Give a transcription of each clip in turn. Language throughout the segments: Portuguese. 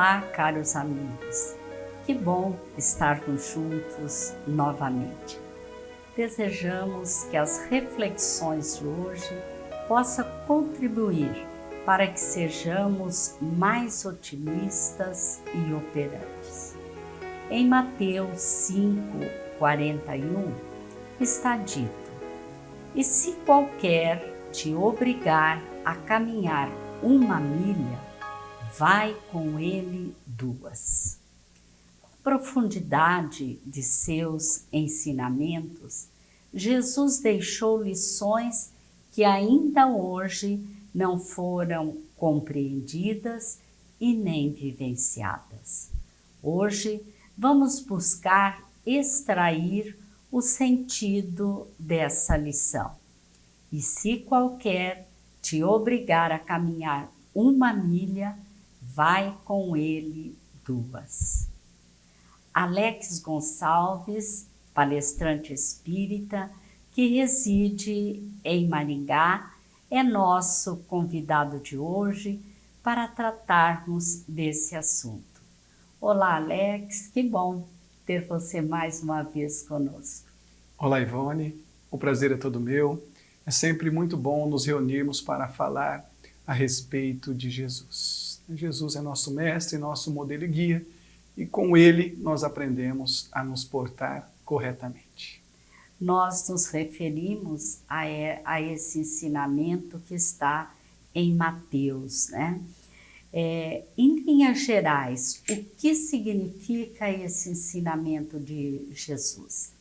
Olá, caros amigos. Que bom estarmos juntos novamente. Desejamos que as reflexões de hoje possam contribuir para que sejamos mais otimistas e operantes. Em Mateus 5:41 está dito: "E se qualquer te obrigar a caminhar uma milha, vai com ele 2. Com a profundidade de seus ensinamentos, Jesus deixou lições que ainda hoje não foram compreendidas e nem vivenciadas. Hoje vamos buscar extrair o sentido dessa lição. E se qualquer te obrigar a caminhar uma milha, vai com ele 2. Alex Gonçalves, palestrante espírita, que reside em Maringá, é nosso convidado de hoje para tratarmos desse assunto. Olá, Alex, que bom ter você mais uma vez conosco. Olá, Ivone, o prazer é todo meu. É sempre muito bom nos reunirmos para falar a respeito de Jesus. Jesus é nosso mestre, nosso modelo e guia, e com ele nós aprendemos a nos portar corretamente. Nós nos referimos a esse ensinamento que está em Mateus, né? Em linhas gerais, o que significa esse ensinamento de Jesus?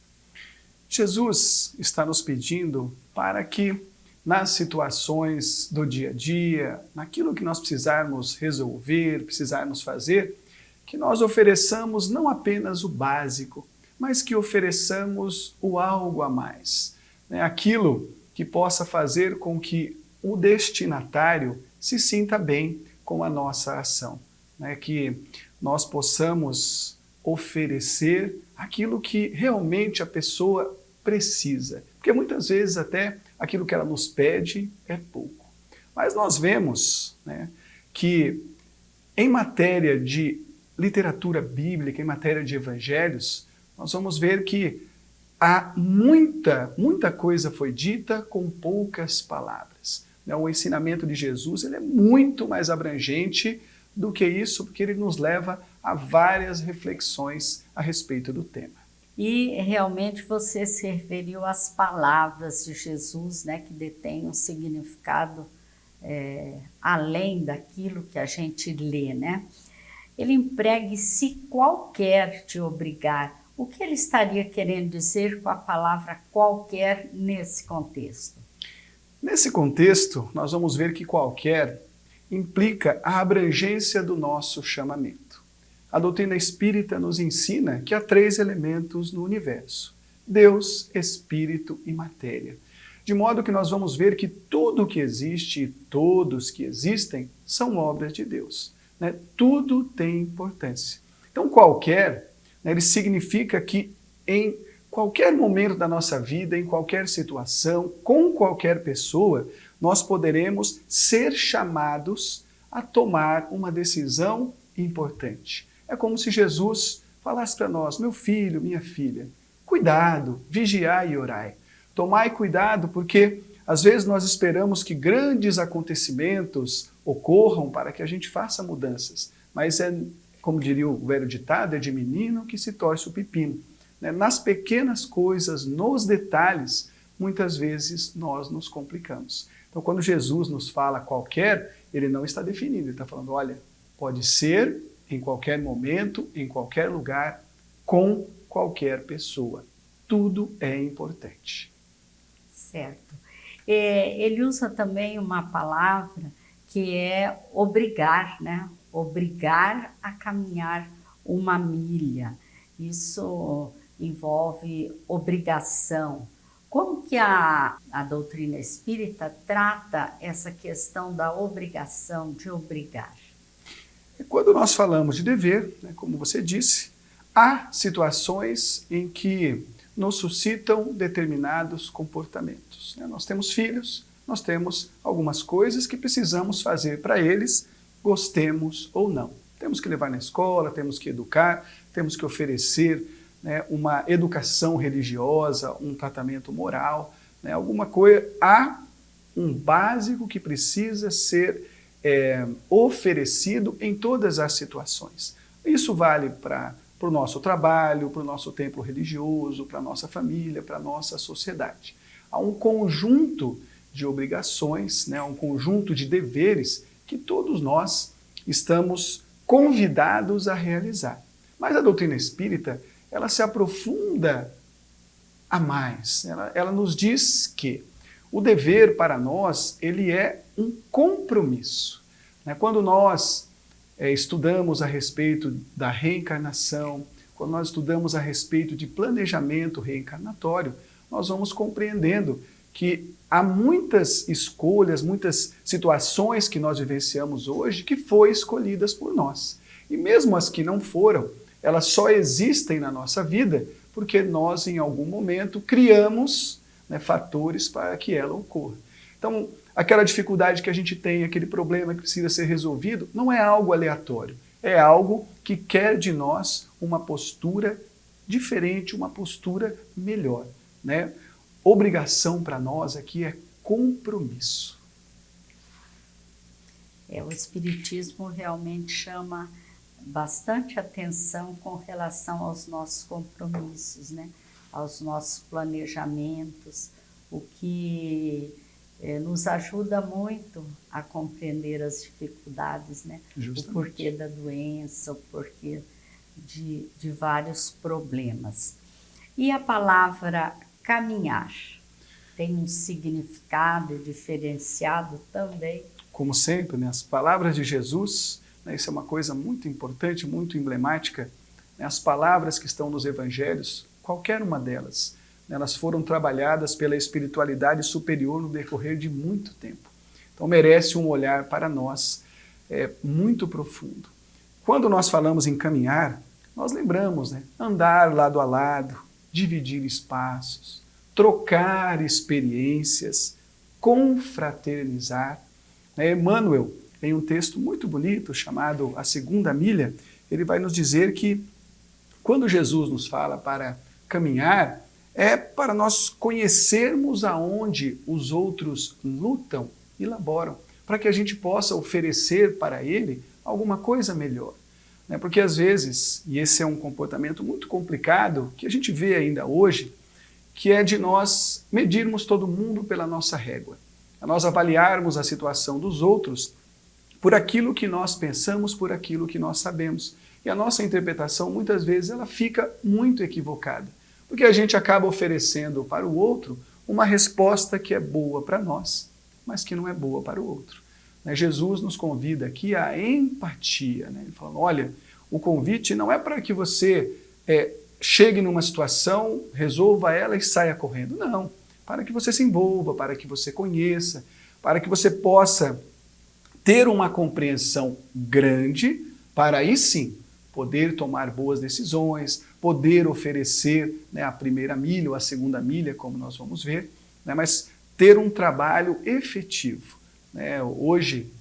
Jesus está nos pedindo para que nas situações do dia a dia, naquilo que nós precisarmos resolver, precisarmos fazer, que nós ofereçamos não apenas o básico, mas que ofereçamos o algo a mais, né? Aquilo que possa fazer com que o destinatário se sinta bem com a nossa ação, né? Que nós possamos oferecer aquilo que realmente a pessoa precisa, porque muitas vezes até aquilo que ela nos pede é pouco. Mas nós vemos, né, que em matéria de literatura bíblica, em matéria de evangelhos, nós vamos ver que há muita coisa foi dita com poucas palavras. O ensinamento de Jesus ele é muito mais abrangente do que isso, porque ele nos leva a várias reflexões a respeito do tema. E realmente você se referiu às palavras de Jesus, né, que detêm um significado além daquilo que a gente lê, né? Ele emprega "se qualquer te obrigar". O que ele estaria querendo dizer com a palavra qualquer nesse contexto? Nesse contexto, nós vamos ver que qualquer implica a abrangência do nosso chamamento. A doutrina espírita nos ensina que há 3 elementos no universo: Deus, Espírito e matéria. De modo que nós vamos ver que tudo que existe e todos que existem são obras de Deus, né? Tudo tem importância. Então, qualquer, né, ele significa que em qualquer momento da nossa vida, em qualquer situação, com qualquer pessoa, nós poderemos ser chamados a tomar uma decisão importante. É como se Jesus falasse para nós: meu filho, minha filha, cuidado, vigiai e orai. Tomai cuidado, porque às vezes nós esperamos que grandes acontecimentos ocorram para que a gente faça mudanças. Mas como diria o velho ditado, é de menino que se torce o pepino. Nas pequenas coisas, nos detalhes, muitas vezes nós nos complicamos. Então, quando Jesus nos fala qualquer, ele não está definindo, ele está falando: olha, pode ser em qualquer momento, em qualquer lugar, com qualquer pessoa. Tudo é importante. Certo. Ele usa também uma palavra que é obrigar, né? Obrigar a caminhar uma milha. Isso envolve obrigação. Como que a doutrina espírita trata essa questão da obrigação, de obrigar? Quando nós falamos de dever, né, como você disse, há situações em que nos suscitam determinados comportamentos, né? Nós temos filhos, nós temos algumas coisas que precisamos fazer para eles, gostemos ou não. Temos que levar na escola, temos que educar, temos que oferecer, né, uma educação religiosa, um tratamento moral, né, alguma coisa. Há um básico que precisa ser oferecido em todas as situações. Isso vale para o nosso trabalho, para o nosso templo religioso, para a nossa família, para a nossa sociedade. Há um conjunto de obrigações, né, um conjunto de deveres que todos nós estamos convidados a realizar. Mas a doutrina espírita, ela se aprofunda a mais. Ela nos diz que o dever para nós, ele é um compromisso. Quando nós estudamos a respeito da reencarnação, quando nós estudamos a respeito de planejamento reencarnatório, nós vamos compreendendo que há muitas escolhas, muitas situações que nós vivenciamos hoje que foram escolhidas por nós. E mesmo as que não foram, elas só existem na nossa vida porque nós, em algum momento, criamos, né, fatores para que ela ocorra. Então, aquela dificuldade que a gente tem, aquele problema que precisa ser resolvido, não é algo aleatório, é algo que quer de nós uma postura diferente, uma postura melhor, né? Obrigação para nós aqui é compromisso. O Espiritismo realmente chama bastante atenção com relação aos nossos compromissos, né? Aos nossos planejamentos, o que nos ajuda muito a compreender as dificuldades, né? Justamente. O porquê da doença, o porquê de vários problemas. E a palavra caminhar tem um significado diferenciado também? Como sempre, né, as palavras de Jesus, né, isso é uma coisa muito importante, muito emblemática, né, as palavras que estão nos evangelhos, qualquer uma delas, né, elas foram trabalhadas pela espiritualidade superior no decorrer de muito tempo. Então merece um olhar para nós muito profundo. Quando nós falamos em caminhar, nós lembramos, né, andar lado a lado, dividir espaços, trocar experiências, confraternizar. Emmanuel, em um texto muito bonito chamado A Segunda Milha, ele vai nos dizer que quando Jesus nos fala para caminhar, é para nós conhecermos aonde os outros lutam e laboram, para que a gente possa oferecer para ele alguma coisa melhor. Porque às vezes, e esse é um comportamento muito complicado, que a gente vê ainda hoje, que é de nós medirmos todo mundo pela nossa régua, a nós avaliarmos a situação dos outros por aquilo que nós pensamos, por aquilo que nós sabemos. E a nossa interpretação, muitas vezes, ela fica muito equivocada, porque a gente acaba oferecendo para o outro uma resposta que é boa para nós, mas que não é boa para o outro. Jesus nos convida aqui à empatia, né? Ele fala, olha, o convite não é para que você chegue numa situação, resolva ela e saia correndo. Não, para que você se envolva, para que você conheça, para que você possa ter uma compreensão grande, para aí sim poder tomar boas decisões, poder oferecer, né, a primeira milha ou a segunda milha, como nós vamos ver, né, mas ter um trabalho efetivo. Hoje,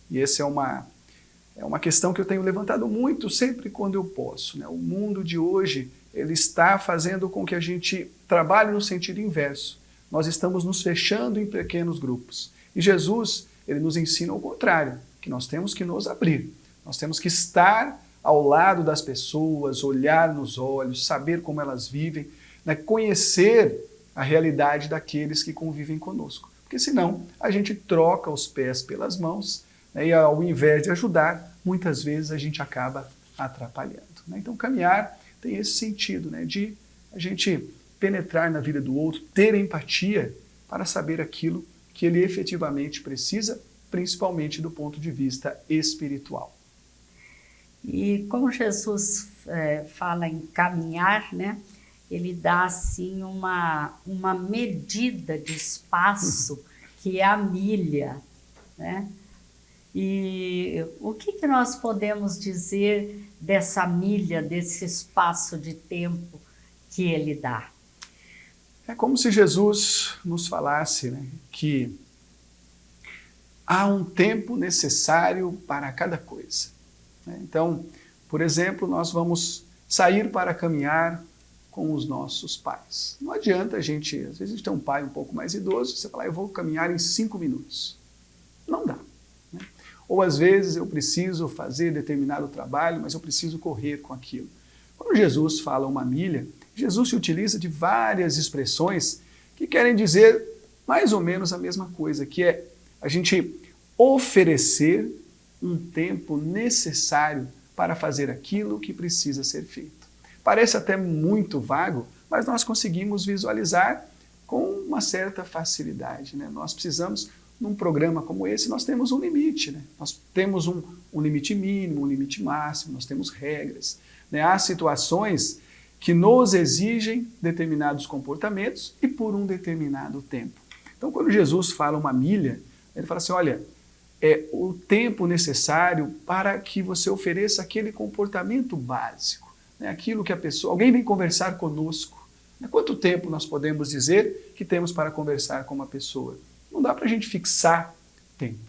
e essa é uma questão que eu tenho levantado muito sempre quando eu posso, né? O mundo de hoje, ele está fazendo com que a gente trabalhe no sentido inverso. Nós estamos nos fechando em pequenos grupos. E Jesus, ele nos ensina o contrário, que nós temos que nos abrir. Nós temos que estar ao lado das pessoas, olhar nos olhos, saber como elas vivem, né? Conhecer a realidade daqueles que convivem conosco. Porque senão a gente troca os pés pelas mãos, né, e ao invés de ajudar, muitas vezes a gente acaba atrapalhando. Né? Então caminhar tem esse sentido, né, de a gente penetrar na vida do outro, ter empatia para saber aquilo que ele efetivamente precisa, principalmente do ponto de vista espiritual. E como Jesus fala em caminhar, né? Ele dá assim uma medida de espaço que é a milha, né? E o que nós podemos dizer dessa milha, desse espaço de tempo que ele dá? É como se Jesus nos falasse, né, que há um tempo necessário para cada coisa. né? Então, por exemplo, nós vamos sair para caminhar com os nossos pais. Não adianta às vezes a gente tem um pai um pouco mais idoso, você fala, eu vou caminhar em 5 minutos. Não dá. Né? Ou às vezes eu preciso fazer determinado trabalho, mas eu preciso correr com aquilo. Quando Jesus fala 1 milha, Jesus se utiliza de várias expressões que querem dizer mais ou menos a mesma coisa, que é a gente oferecer um tempo necessário para fazer aquilo que precisa ser feito. Parece até muito vago, mas nós conseguimos visualizar com uma certa facilidade, né? Nós precisamos, num programa como esse, nós temos um limite, né? Nós temos um limite mínimo, um limite máximo, nós temos regras, né? Há situações que nos exigem determinados comportamentos e por um determinado tempo. Então, quando Jesus fala 1 milha, ele fala assim, olha, é o tempo necessário para que você ofereça aquele comportamento básico, né? Aquilo que a pessoa... Alguém vem conversar conosco. Né? Quanto tempo nós podemos dizer que temos para conversar com uma pessoa? Não dá para a gente fixar tempo.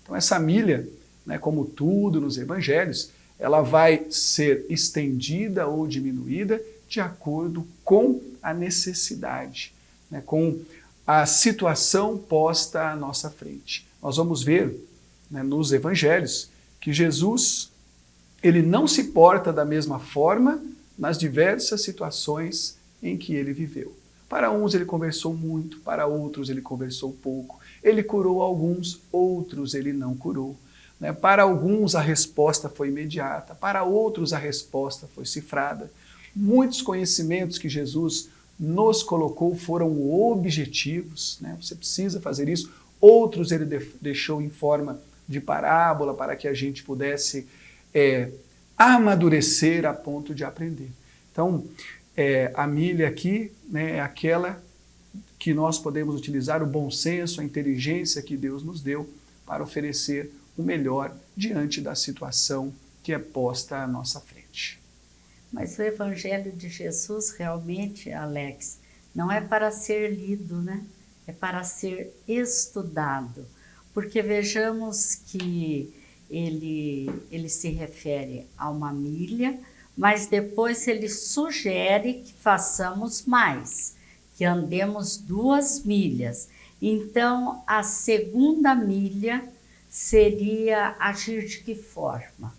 Então, essa milha, né, como tudo nos evangelhos, ela vai ser estendida ou diminuída de acordo com a necessidade, né, com a situação posta à nossa frente. Nós vamos ver, né, nos evangelhos que Jesus ele não se porta da mesma forma nas diversas situações em que ele viveu. Para uns ele conversou muito, para outros ele conversou pouco. Ele curou alguns, outros ele não curou. Né? Para alguns a resposta foi imediata, para outros a resposta foi cifrada. Muitos conhecimentos que Jesus nos colocou foram objetivos, né? Você precisa fazer isso. Outros ele deixou em forma de parábola para que a gente pudesse amadurecer a ponto de aprender. Então, a milha aqui, né, é aquela que nós podemos utilizar o bom senso, a inteligência que Deus nos deu para oferecer o melhor diante da situação que é posta à nossa frente. Mas o Evangelho de Jesus realmente, Alex, não é para ser lido, né? É para ser estudado. Porque vejamos que ele se refere a 1 milha, mas depois ele sugere que façamos mais, que andemos 2 milhas. Então, a 2ª milha seria agir de que forma?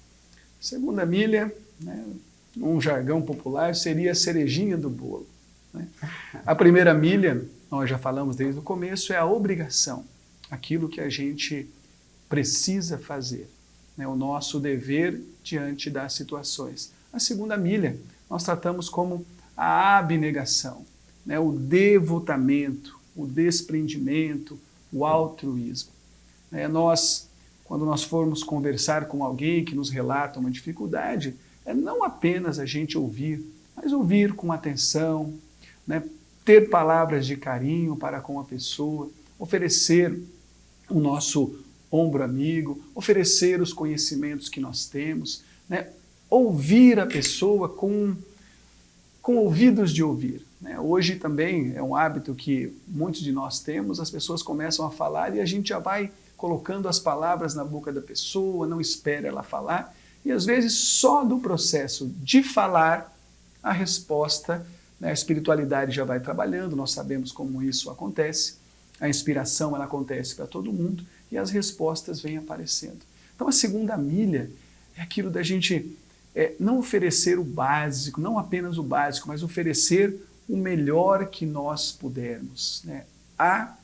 2ª milha, né, num jargão popular, seria a cerejinha do bolo. Né? A 1ª milha, nós já falamos desde o começo, é a obrigação, aquilo que a gente precisa fazer, né, o nosso dever diante das situações. A 2ª milha, nós tratamos como a abnegação, né, o devotamento, o desprendimento, o altruísmo. Quando nós formos conversar com alguém que nos relata uma dificuldade, não apenas a gente ouvir, mas ouvir com atenção, né, ter palavras de carinho para com a pessoa, oferecer o nosso ombro amigo, oferecer os conhecimentos que nós temos, né, ouvir a pessoa com ouvidos de ouvir. Né? Hoje também é um hábito que muitos de nós temos, as pessoas começam a falar e a gente já vai colocando as palavras na boca da pessoa, não espera ela falar, e às vezes só do processo de falar, a resposta, né, a espiritualidade já vai trabalhando, nós sabemos como isso acontece, a inspiração ela acontece para todo mundo e as respostas vêm aparecendo. Então a 2ª milha é aquilo da gente não oferecer o básico, não apenas o básico, mas oferecer o melhor que nós pudermos. Né? Há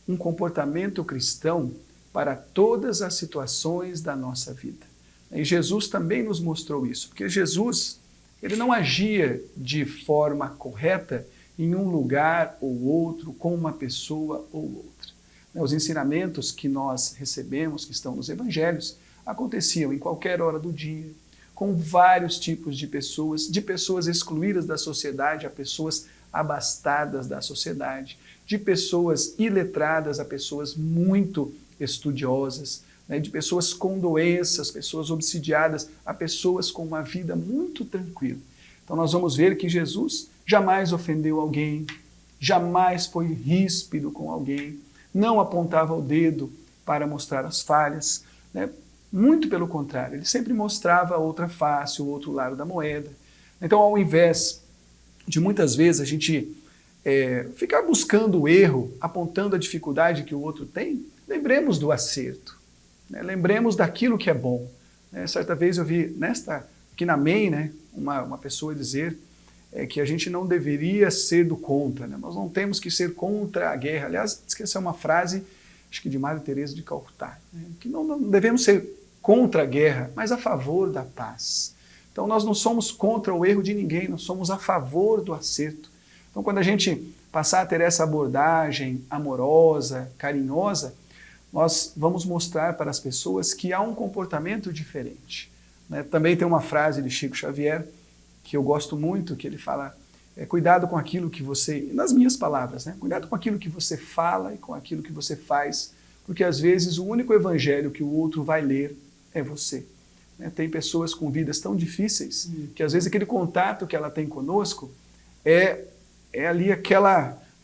um comportamento cristão para todas as situações da nossa vida. E Jesus também nos mostrou isso, porque Jesus ele não agia de forma correta em um lugar ou outro, com uma pessoa ou outra. Os ensinamentos que nós recebemos, que estão nos evangelhos, aconteciam em qualquer hora do dia, com vários tipos de pessoas excluídas da sociedade a pessoas abastadas da sociedade, de pessoas iletradas a pessoas muito estudiosas, né, de pessoas com doenças, pessoas obsidiadas, a pessoas com uma vida muito tranquila. Então nós vamos ver que Jesus jamais ofendeu alguém, jamais foi ríspido com alguém, não apontava o dedo para mostrar as falhas, né? Muito pelo contrário, ele sempre mostrava a outra face, o outro lado da moeda. Então, ao invés de muitas vezes a gente ficar buscando o erro, apontando a dificuldade que o outro tem, lembremos do acerto, né? Lembremos daquilo que é bom. Certa vez eu vi aqui na MEI, né, uma pessoa dizer que a gente não deveria ser do contra, né? Nós não temos que ser contra a guerra. Aliás, essa é uma frase, acho que de Madre Teresa de Calcutá, né? Que não devemos ser contra a guerra, mas a favor da paz. Então nós não somos contra o erro de ninguém, nós somos a favor do acerto. Então quando a gente passar a ter essa abordagem amorosa, carinhosa, nós vamos mostrar para as pessoas que há um comportamento diferente, né? Também tem uma frase de Chico Xavier que eu gosto muito, que ele fala, cuidado com aquilo que você, nas minhas palavras, né? Cuidado com aquilo que você fala e com aquilo que você faz, porque às vezes o único evangelho que o outro vai ler é você. Tem pessoas com vidas tão difíceis que às vezes aquele contato que ela tem conosco é ali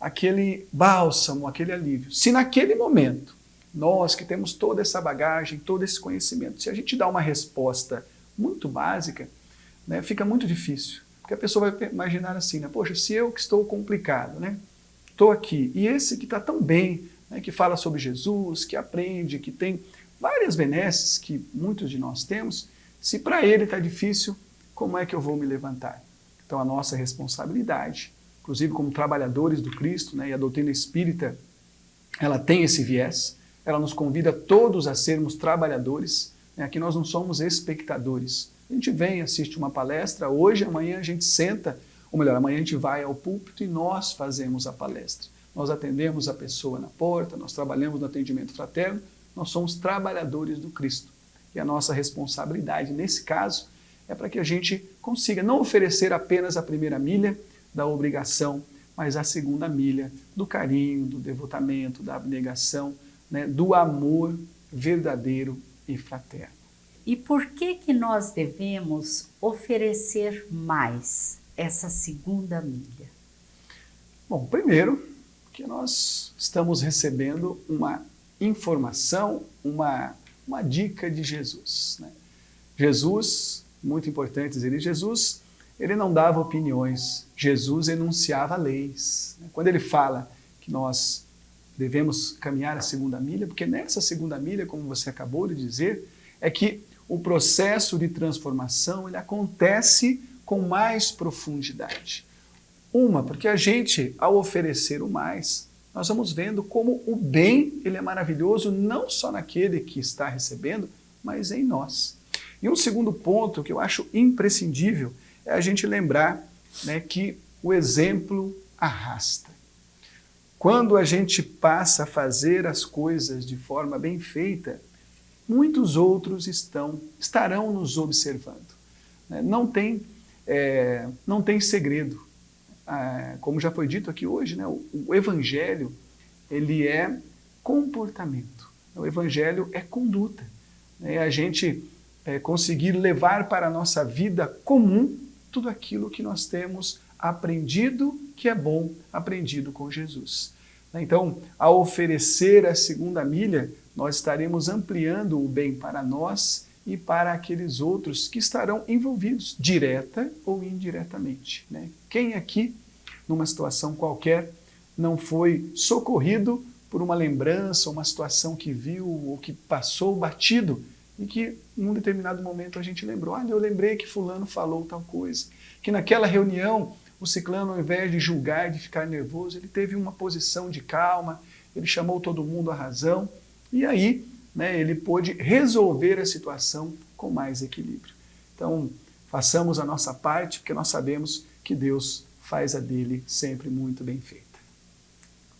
aquele bálsamo, aquele alívio. Se naquele momento, nós que temos toda essa bagagem, todo esse conhecimento, se a gente dá uma resposta muito básica, né, fica muito difícil. Porque a pessoa vai imaginar assim, né? Poxa, se eu que estou complicado, né, estou aqui, e esse que está tão bem, né, que fala sobre Jesus, que aprende, que tem várias benesses que muitos de nós temos, se para ele está difícil, como é que eu vou me levantar? Então a nossa responsabilidade, inclusive como trabalhadores do Cristo, né, e a doutrina espírita, ela tem esse viés, ela nos convida todos a sermos trabalhadores, né? Aqui nós não somos espectadores. A gente vem, assiste uma palestra, hoje, amanhã a gente senta, ou melhor, amanhã a gente vai ao púlpito e nós fazemos a palestra. Nós atendemos a pessoa na porta, nós trabalhamos no atendimento fraterno, nós somos trabalhadores do Cristo. E a nossa responsabilidade, nesse caso, é para que a gente consiga não oferecer apenas a primeira milha da obrigação, mas a segunda milha do carinho, do devotamento, da abnegação, né, do amor verdadeiro e fraterno. E por que nós devemos oferecer mais essa segunda milha? Bom, primeiro, que nós estamos recebendo uma informação, uma dica de Jesus, né? Jesus, muito importante dizer isso, Jesus, ele não dava opiniões, Jesus enunciava leis. Quando ele fala que nós devemos caminhar a segunda milha, porque nessa segunda milha, como você acabou de dizer, é que o processo de transformação ele acontece com mais profundidade. Porque a gente, ao oferecer o mais, nós vamos vendo como o bem ele é maravilhoso não só naquele que está recebendo, mas em nós. E um segundo ponto que eu acho imprescindível é a gente lembrar, né, que o exemplo arrasta. Quando a gente passa a fazer as coisas de forma bem feita, muitos outros estarão nos observando. Não tem segredo. Como já foi dito aqui hoje, né, o Evangelho ele é comportamento. O Evangelho é conduta. É a gente conseguir levar para a nossa vida comum tudo aquilo que nós temos aprendido que é bom, aprendido com Jesus. Então, ao oferecer a segunda milha, nós estaremos ampliando o bem para nós e para aqueles outros que estarão envolvidos, direta ou indiretamente, né? Quem aqui, numa situação qualquer, não foi socorrido por uma lembrança, uma situação que viu ou que passou batido e que, em um determinado momento, a gente lembrou, eu lembrei que fulano falou tal coisa, que naquela reunião o ciclano, ao invés de julgar, de ficar nervoso, ele teve uma posição de calma, ele chamou todo mundo à razão, e aí, né, ele pôde resolver a situação com mais equilíbrio. Então, façamos a nossa parte, porque nós sabemos que Deus faz a dele sempre muito bem feita.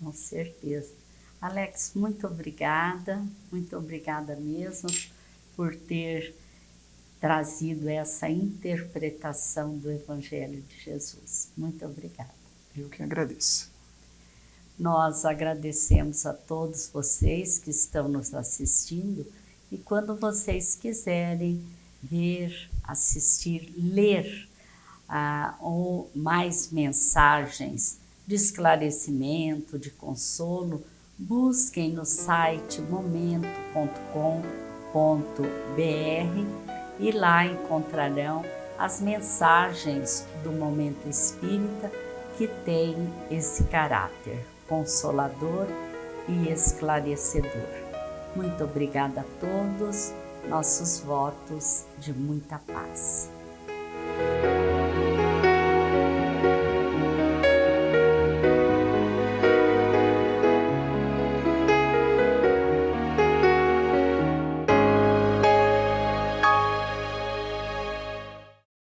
Com certeza. Alex, muito obrigada mesmo por ter trazido essa interpretação do Evangelho de Jesus. Muito obrigada. Eu que agradeço. Nós agradecemos a todos vocês que estão nos assistindo e quando vocês quiserem ver, assistir, ler ou mais mensagens de esclarecimento, de consolo, busquem no site momento.com e lá encontrarão as mensagens do Momento Espírita que tem esse caráter consolador e esclarecedor. Muito obrigada a todos, nossos votos de muita paz.